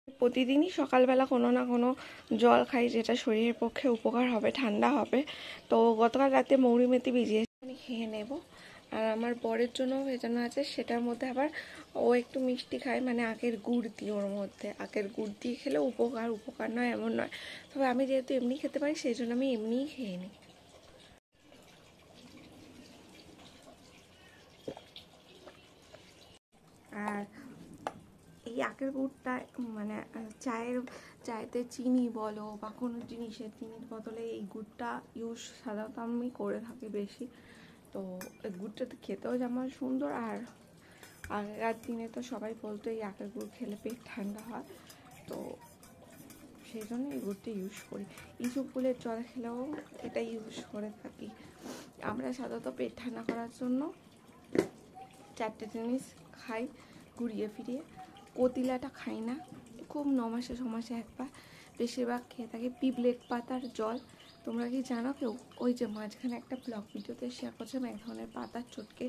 প্রতিদিনই সকালবেলা কোনো না কোনো জল খাই, যেটা শরীরের পক্ষে উপকার হবে, ঠান্ডা হবে। তো গতকাল রাতে মৌরি মেথি ভিজিয়ে খেয়ে নেব। আর আমার বরের জন্য ভেজানো আছে, সেটার মধ্যে আবার ও একটু মিষ্টি খায়, মানে আখের গুড় দিয়ে। ওর মধ্যে আখের গুড় দিয়ে খেলে উপকার নয় এমন নয়, তবে আমি যেহেতু এমনি খেতে পারি সেই জন্য আমি এমনিই খেয়ে নিই। আর এই আখের গুড়টা মানে চায়েতে চিনি বলো বা কোনো জিনিসের চিনির বদলে এই গুড়টা ইউজ সাধারণত আমি করে থাকি বেশি। তো এই গুড়টা খেতেও যেমন সুন্দর, আর আগেকার দিনে তো সবাই বলতো এই আখের গুড় খেলে পেট ঠান্ডা হয়, তো সেই জন্য এই গুড়টা ইউজ করি। ইসব ফুলের জল খেলেও এটা ইউজ করে থাকি। আমরা সাধারণত পেট ঠান্ডা করার জন্য 4টে জিনিস খাই ঘুরিয়ে ফিরিয়ে। কতিলাটা খাই না, খুব 9 মাসে 6 মাসে একবার। বেশিরভাগ খেয়ে থাকি পিপলেট পাতার জল। তোমরা কি জানো কেউ? ওই যে মাঝখানে একটা ব্লগ ভিডিওতে শেয়ার করছিলাম, এক ধরনের পাতার চটকে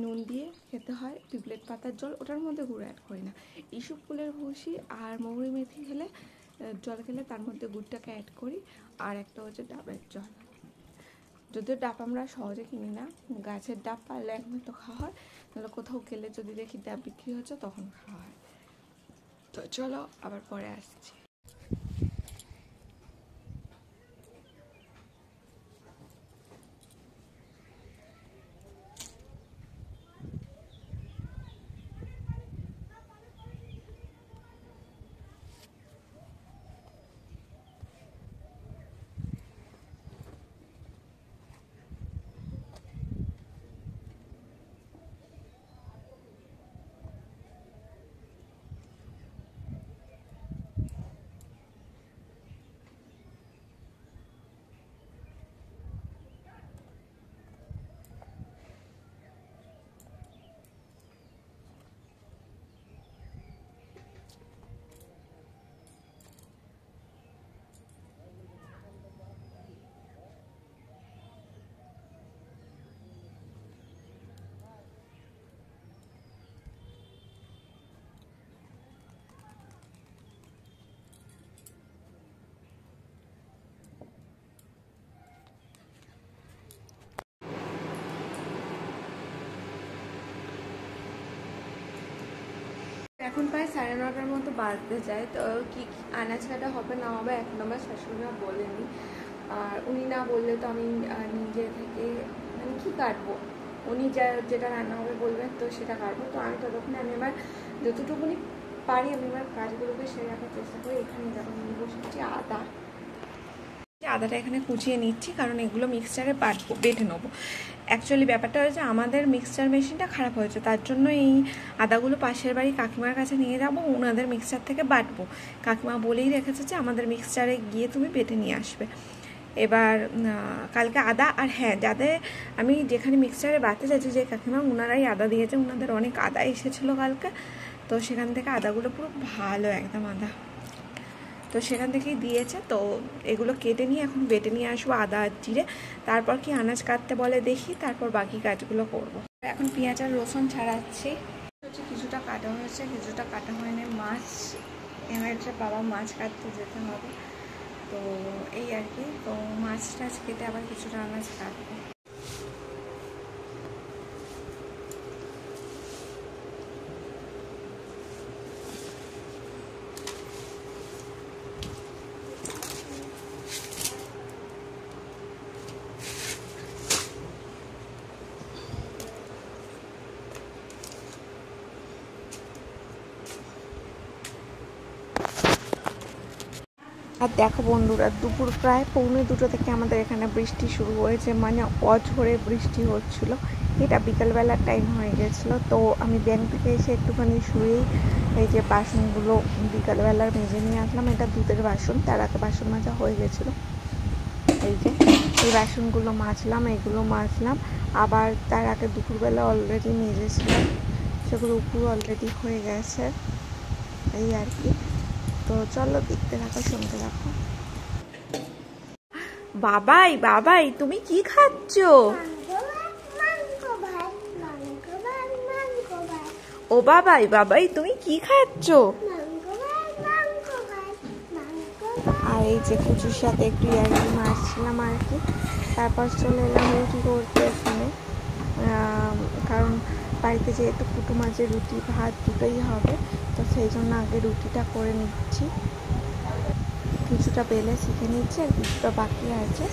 নুন দিয়ে খেতে হয় পিপলেট পাতার জল, ওটার মধ্যে গুড় অ্যাড করি না। ইসব ফুলের ভুসি আর মৌরি মেথি খেলে জল খেলে তার মধ্যে গুড়টাকে অ্যাড করি। আর একটা হচ্ছে ডাবের জল। যদিও ডাব আমরা সহজে কিনি না, গাছের ডাব পারলে একমাত্র তো খাওয়া হয়, নাহলে কোথাও গেলে যদি দেখি ডাব বিক্রি হচ্ছে তখন খাওয়া হয়। তো চলো আবার পরে আসছি। এখন প্রায় 9:30টার মতো বাজতে যায়। তো কি আনাজ কাটা হবে না হবে এখন আমার শাশুড়িরা বলেনি, আর উনি না বললে তো আমি নিজে থেকে মানে কি কাটবো, উনি যেটা রান্না হবে বলবেন তো সেটা কাটবো। তো আমি ততক্ষণে আমি এবার যতটুকুনি পারি আমি এবার কাজগুলোকে সেরে রাখার চেষ্টা করি। এখানে যখন নিয়ে বসেছি আদাটা এখানে কুচিয়ে নিচ্ছি, কারণ এগুলো মিক্সচারে বেটে নেবো। অ্যাকচুয়ালি ব্যাপারটা হয়েছে আমাদের মিক্সচার মেশিনটা খারাপ হয়েছে, তার জন্য এই আদাগুলো পাশের বাড়ি কাকিমার কাছে নিয়ে যাবো, ওনাদের মিক্সচার থেকে বাটবো। কাকিমা বলেই রেখেছে যে আমাদের মিক্সচারে গিয়ে তুমি বেটে নিয়ে আসবে। এবার কালকে আদা, আর হ্যাঁ, যাদের আমি যেখানে মিক্সচারে বাটতে চাইছি যে কাকিমা, ওনারাই আদা দিয়েছে, ওনাদের অনেক আদা এসেছিলো কালকে, তো সেখান থেকে আদাগুলো পুরো ভালো একদম আদা, তো সেখান থেকেই দিয়েছে। তো এগুলো কেটে নিয়ে এখন বেটে নিয়ে আসবো আদা আর জিরে, তারপর কি আনাজ কাটতে বলে দেখি, তারপর বাকি কাজগুলো করব। এখন পেঁয়াজ আর রসুন ছাড়াচ্ছি। কিছুটা কাটা হয়েছে, কিছুটা কাটা হয়নি। মাছ এনেছে বাবা, মাছ কাটতে যেতে হবে, তো এই আর কি। তো মাছ টাছ কেটে আবার কিছুটা আনাজ কাটবো। আর দেখো বন্ধুরা, দুপুর প্রায় 1:45 থেকে আমাদের এখানে বৃষ্টি শুরু হয়েছে, মানে অঝরে বৃষ্টি হচ্ছিল। এটা বিকালবেলার টাইম হয়ে গেছিলো। তো আমি ব্যাংক থেকে এসে একটুখানি শুয়েই এই যে বাসনগুলো বিকালবেলার মেজে নিয়ে আসলাম। এটা দুধের বাসন, তার আগে বাসন মাজা হয়ে গেছিলো। এই যে এই বাসনগুলো মাজলাম, এগুলো মাজলাম। আবার তার আগে দুপুরবেলা অলরেডি মেজেছিলাম, সেগুলো উপর অলরেডি হয়ে গেছে, এই আর কি। তো চলো দেখতে থাকো, শুনতে থাকো। বাবাই বাবাই তুমি কি খাচ্ছ? ও বাবাই বাবাই তুমি কি খাচ্ছ? আর এই যে কুচুর সাথে একটু ইয়ার্কি মারছিলাম আর কি। তারপর চলে এলাম রুটি করতে এখানে, কারণ বাড়িতে যেহেতু কুটুম আছে রুটি ভাত দুটোই হবে, তো সেই জন্য আগে রুটিটা করে নিচ্ছি। কিছুটা বেলে শিখে নিচ্ছি আর কিছুটা বাকি আছে।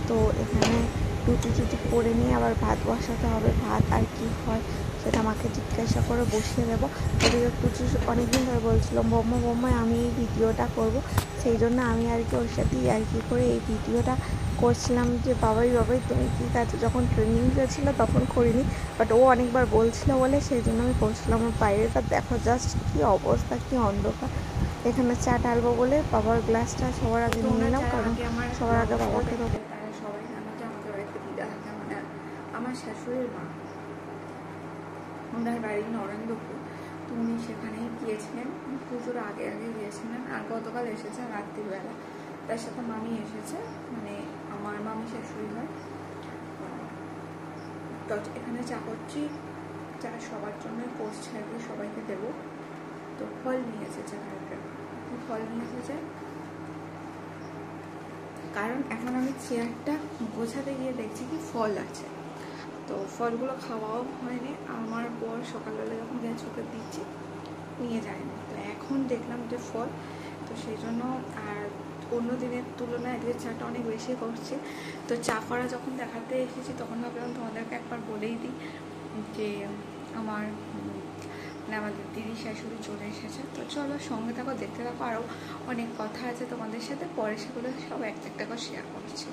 তো এখানে রুটি করে নিয়ে আবার ভাত বসাতে হবে। ভাত আর কি হয় সেটা আমাকে জিজ্ঞাসা করে বসিয়ে দেবো। ওদিকে কুচু অনেকদিন ধরে বলছিল বোম্মায় আমি এই ভিডিওটা করব, সেই জন্য আমি আর কি ওর সাথেই আর কি করে এই ভিডিওটা করছিলাম যে বাবাই তুমি কী কাজ, যখন ট্রেনিং হয়েছিল তখন করিনি, বাট ও অনেকবার বলছিল বলে সেই জন্য আমি করছিলাম। আমার বাইরেটা দেখো জাস্ট কী অবস্থা, কী অন্ধকার। এখানে চা ঢালবো বলে বাবার গ্লাসটা সবার আগে নিয়ে নিলাম, কারণ সবার আগে বাবাকে দেবো। সবাই জানো যে আমাদের বাড়িতে দিদা থাকে, মানে আমার শাশুড়ির মা, ওনার বাড়ি নরেন্দ্রপুর। তো উনি সেখানেই গিয়েছিলেন, পুজোর আগে গিয়েছিলেন, আর গতকাল এসেছে রাত্রিবেলা। তার সাথে মামি এসেছে, মানে আমার মামি শাশুড়ি হয়। তো এখানে চা করছি, চা সবার জন্য করছি আর কি, সবাইকে দেবো। তো ফল নিয়ে এসেছে, ফল নিয়ে এসেছে কারণ এখন আমি চেয়ারটা গোছাতে গিয়ে দেখছি কি ফল আছে, তো ফলগুলো খাওয়াও হয়নি। আমার বর সকালবেলা যখন গ্যাস চোখে দিচ্ছি নিয়ে যায়নি, তো এখন দেখলাম যে ফল, তো সেই জন্য আর অন্য দিনের তুলনায় আজকে চাটা অনেক বেশি করছে। তো চা করা যখন দেখাতে এসেছি তখন ভাবলাম তোমাদেরকে একবার বলেই দিই যে আমাদের দিদি শাশুড়ি চলে এসেছে। তো চলো সঙ্গে থাকো, দেখতে থাকো, আরও অনেক কথা আছে তোমাদের সাথে, পরে সেগুলো সব একটা করে শেয়ার করছি।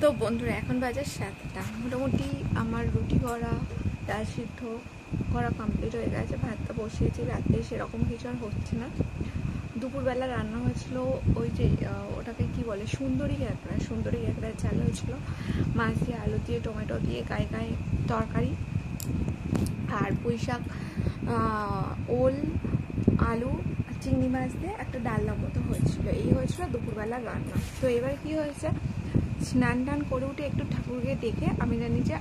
তো বন্ধুরা এখন বাজে 7টা, মোটামুটি আমার রুটি করা ডাল সিদ্ধ করা কমপ্লিট হয়ে গেছে। ভাতটা বসিয়েছি, রাত্রে সেরকম কিছু আর হচ্ছে না। দুপুরবেলা রান্না হয়েছিল ওই যে ওটাকে কি বলে সুন্দরী ক্যাঁকড়ার চাল হয়েছিল, মাছ দিয়ে আলু দিয়ে টমেটো দিয়ে গায়ে তরকারি, আর পুঁই শাক, ওল, আলু, চিংড়ি মাছ দিয়ে একটা ডালনার মতো হয়েছিল। এই হয়েছিল দুপুরবেলার রান্না। তো এবার কি হয়েছে, স্নান টান করে উঠে একটু ঠাকুরকে দেখে আমি জানি যে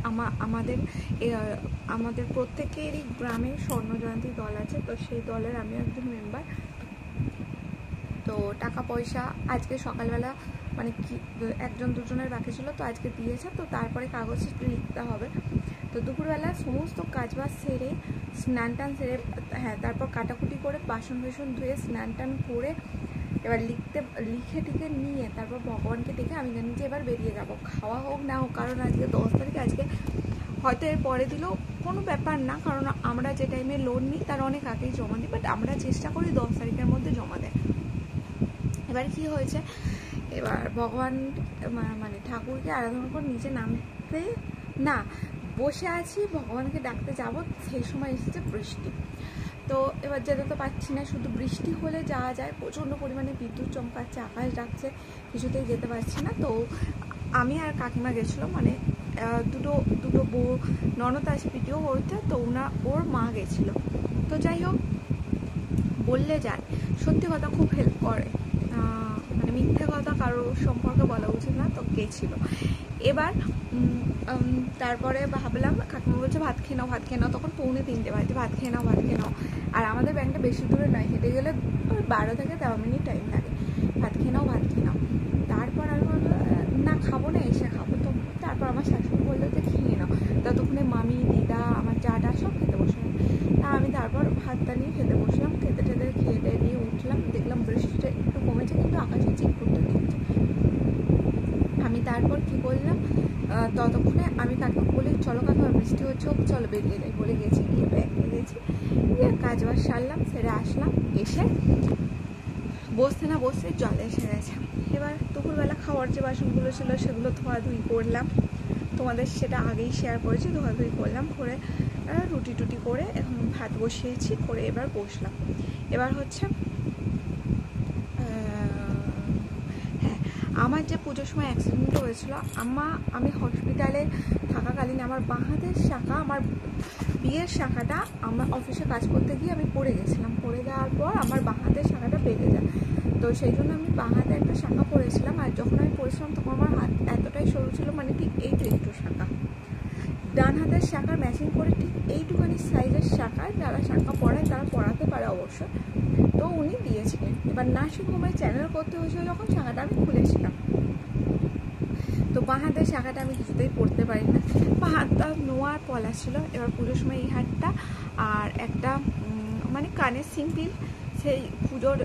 আমাদের প্রত্যেকেরই গ্রামে স্বর্ণজয়ন্তী দল আছে, তো সেই দলের আমি একজন মেম্বার। তো টাকা পয়সা আজকে সকালবেলা মানে কি একজন দুজনের বাকি ছিল, তো আজকে দিয়েছে, তো তারপরে কাগজে লিখতে হবে। তো দুপুরবেলা সমস্ত কাজবাজ সেরে স্নান টান সেরে, হ্যাঁ, তারপর কাটাকুটি করে বাসন ধুয়ে স্নান টান করে এবার লিখে টিকে নিয়ে তারপর ভগবানকে দেখে আমি জানি যে এবার বেরিয়ে যাব, খাওয়া হোক না হোক, কারণ আজকে 10 তারিখ, আজকে হয়তো এর পরে দিলেও কোনো ব্যাপার না, কারণ আমরা যে টাইমে লোন নিই তার অনেক আগেই জমা দিই, বাট আমরা চেষ্টা করি 10 তারিখের মধ্যে জমা দেয়। এবার কি হয়েছে, এবার ভগবান মানে ঠাকুরকে আরাধনা করে নিচে নামতে না বসে আছি, ভগবানকে ডাকতে যাব, সেই সময় এসেছে বৃষ্টি। তো এবার যেতে তো পারছি না, শুধু বৃষ্টি হলে যাওয়া যায়, প্রচণ্ড পরিমাণে বিদ্যুৎ চমকাচ্ছে, আকাশ ডাকছে, কিছুতেই যেতে পারছি না। তো আমি আর কাকিমা গেছিলো, মানে দুটো বউ ননদ আসে ভিডিও করতে, তো ওর মা গেছিলো। তো যাই হোক, বললে যায়, সত্যি কথা খুব হেল্প করে, মানে মিথ্যে কথা কারোর সম্পর্কে বলা উচিত না, তো গেছিল। এবার তারপরে ভাবলাম, কাকিমা বলছে ভাত খেয়ে নাও, তখন 2:45 বাজে, ভাত খেয়ে নাও। আর আমাদের ব্যাংকটা বেশি দূরে নয়, হেঁটে গেলে 12 থেকে 13 মিনিট টাইম লাগে। ভাত খেয়ে নাও। তারপর আমি বললাম না খাবো না, এসে খাবো। তো তারপর আমার শাশুড়ি বললো যে খেয়ে নাও, ততক্ষণে মামি, দিদা, আমার চাটা সব খেতে বসলাম। তা আমি তারপর ভাতটা নিয়ে খেতে বসলাম, খেয়ে নিয়ে উঠলাম, দেখলাম বৃষ্টিটা একটু কমেছে, কিন্তু আকাশে চিৎকুটটা দিচ্ছে। আমি তারপর কি করলাম, ততক্ষণে আমি কাকে বলি চলো কাকা বৃষ্টি হচ্ছে, চলো বেরিয়ে যাই বলে গেছি, গিয়ে ব্যাগ নিয়ে গেছি, গিয়ে কাজবাজ সারলাম, সেরে আসলাম, এসে বসতে না বসতে জল এসে গেছে। এবার দুপুরবেলা খাওয়ার যে বাসনগুলো ছিল সেগুলো ধোয়াধুয়ি করলাম, তোমাদের সেটা আগেই শেয়ার করেছি, ধোয়াধুয়ি করলাম, করে রুটি করে এখন ভাত বসিয়েছি, করে এবার বসলাম। এবার হচ্ছে আমার যে পুজোর সময় অ্যাক্সিডেন্ট হয়েছিল, আমি হসপিটালে থাকাকালীন আমার বাঁ হাতের শাখা, আমার বিয়ের শাখাটা, আমার অফিসে কাজ করতে গিয়ে আমি পড়ে গেছিলাম, পড়ে যাওয়ার পর আমার বাঁ হাতের শাখাটা বেঁধে যায়, তো সেই জন্য আমি বাঁ হাতে একটা শাখা পড়েছিলাম। আর যখন আমি পড়েছিলাম তখন আমার হাত এতটাই সরু ছিল, মানে ঠিক একটু শাখা, ডান হাতের শাখার ম্যাচিং করে ঠিক এইটুখানি সাইজের শাখা, যারা শাখা পড়ায় তারা পড়াতে পারে অবশ্য। তো উনি দিয়েছিলেন। এবার নার্সিং হোমের চ্যানেল করতে হয়েছিল যখন, শাখাটা আমি খুলেছিলাম। তো বাঁ হাতের শাখাটা আমি কিছুতেই পরতে পারি না, বাঁ হাতটা নোয়ার পলা ছিল। এবার পুজোর সময় এই হাতটা আর একটা মানে কানের সিম্পল, সেই পুজোর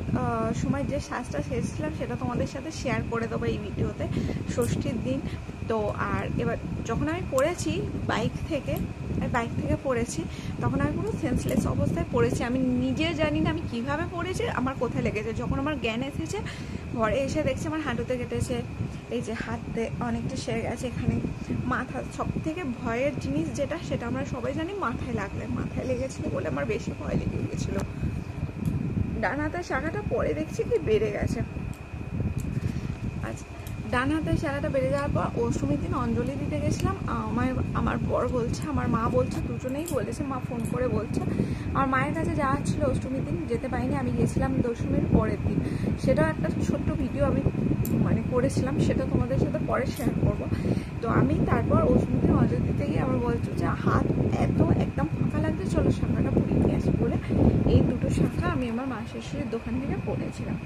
সময় যে সাজটা সেরেছিলাম সেটা তোমাদের সাথে শেয়ার করে দেবো এই ভিডিওতে, ষষ্ঠীর দিন। তো আর এবার যখন আমি পড়েছি বাইক থেকে পড়েছি, তখন আমি পুরো সেন্সলেস অবস্থায় পড়েছি। আমি নিজে জানি না আমি কিভাবে পড়েছি, আমার কোথায় লেগেছে। যখন আমার জ্ঞান এসেছে, ঘরে এসে দেখছি আমার হাঁটুতে কেটেছে, এই যে হাতে অনেকটা সেরে গেছে এখানে। মাথা, সব থেকে ভয়ের জিনিস যেটা, সেটা আমরা সবাই জানি, মাথায় লেগেছিল বলে আমার বেশি ভয় লেগে গিয়েছিলো। ডান হাতের শাখাটা পরে দেখছি কি বেড়ে গেছে। আচ্ছা, ডান হাতের শাখাটা বেড়ে যাওয়ার পর অষ্টমীর দিন অঞ্জলি দিতে গেছিলাম। আমার বর বলছে, আমার মা বলছে, দুজনেই বলেছে, মা ফোন করে বলছে আমার মায়ের কাছে যাওয়া ছিল অষ্টমীর দিন, যেতে পারিনি। আমি গেছিলাম দশমীর পরের দিন। সেটাও একটা ছোট্ট ভিডিও আমি মানে করেছিলাম, সেটা তোমাদের সাথে পরে শেয়ার করবো। তো আমি তারপর অষ্টমীর দিন অঞ্জলি দিতে গিয়ে আমার বলছো যে হাত এত একদম ফাঁকা লাগছে, চলো শাখাটা পুড়িয়ে নিয়ে আসি বলে এই দুটো শাখা আমি আমার মা শাশুড়ির দোকান থেকে পড়েছিলাম।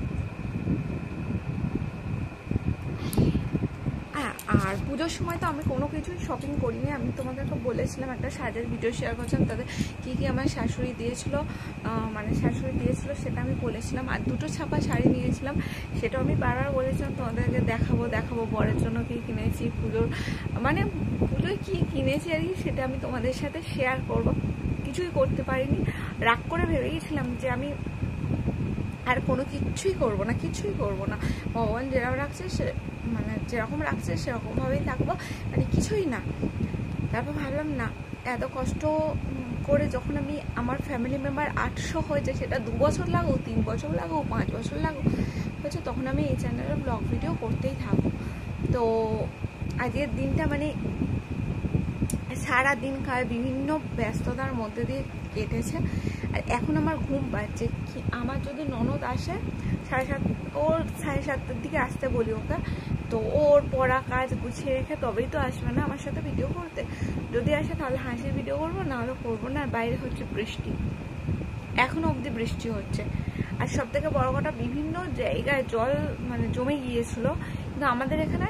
আর পুজোর সময় তো আমি কোনো কিছুই শপিং করিনি। আমি তোমাদেরকে বলেছিলাম একটা শাড়ির ভিডিও শেয়ার করছিলাম, তাদের কী কী আমার শাশুড়ি দিয়েছিল, সেটা আমি বলেছিলাম। আর দুটো ছাপা শাড়ি নিয়েছিলাম, সেটাও আমি বারবার বলেছিলাম তোমাদেরকে দেখাবো বরের জন্য কী কিনেছি, পুজোয় কী কিনেছি আর কি, সেটা আমি তোমাদের সাথে শেয়ার করব। কিছুই করতে পারিনি, রাগ করে ভেবে গেছিলাম যে আমি আর কোনো কিছুই করবো না, ভগবান যেরকম রাখছে যেরকম রাখছে সেরকমভাবেই থাকবো, কিছুই না। তারপর ভাবলাম না, এত কষ্ট করে যখন আমি আমার ফ্যামিলি মেম্বার 800 হয়েছে, সেটা 2 বছর লাগুক, 3 বছর লাগুক, 5 বছর লাগুক হয়েছে, তখন আমি এই চ্যানেলে ব্লগ ভিডিও করতেই থাকবো। তো আজকের দিনটা সারাদিনকার বিভিন্ন ব্যস্ততার মধ্যে দিয়ে কেটেছে। আর এখন আমার ঘুম পাচ্ছে। আমার যদি ননদ আসে 7:30, ওর 7:30টার দিকে আসতে বলি ওকে, তো ওর পড়া কাজ গুছিয়ে রেখে তবেই তো আসবে না আমার সাথে ভিডিও করতে। যদি আসে তাহলে হাসির ভিডিও করবো, নাহলে করবো না। আর বাইরে হচ্ছে বৃষ্টি, এখনো অবধি বৃষ্টি হচ্ছে। আর সব থেকে বড় কথা, বিভিন্ন জায়গায় জল জমে গিয়েছিল, কিন্তু আমাদের এখানে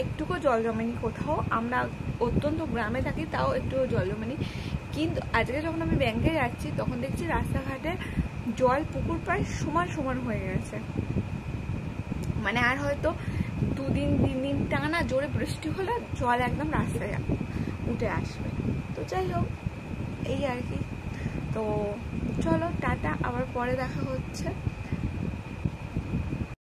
একটুকু জল জমেনি কোথাও। আমরা অত্যন্ত গ্রামে থাকি, তাও একটুকু জল জমেনি। কিন্তু আজকে যখন আমি ব্যাংকে যাচ্ছি, তখন দেখছি রাস্তাঘাটে জল পুকুর প্রায় সমান হয়ে গেছে। আর হয়তো 2 দিন 3 দিন টানা জোরে বৃষ্টি হলে জল একদম রাস্তায় উঠে আসবে। তো যাই হোক, এই আর কি। তো চলো টাটা, আবার পরে দেখা হচ্ছে।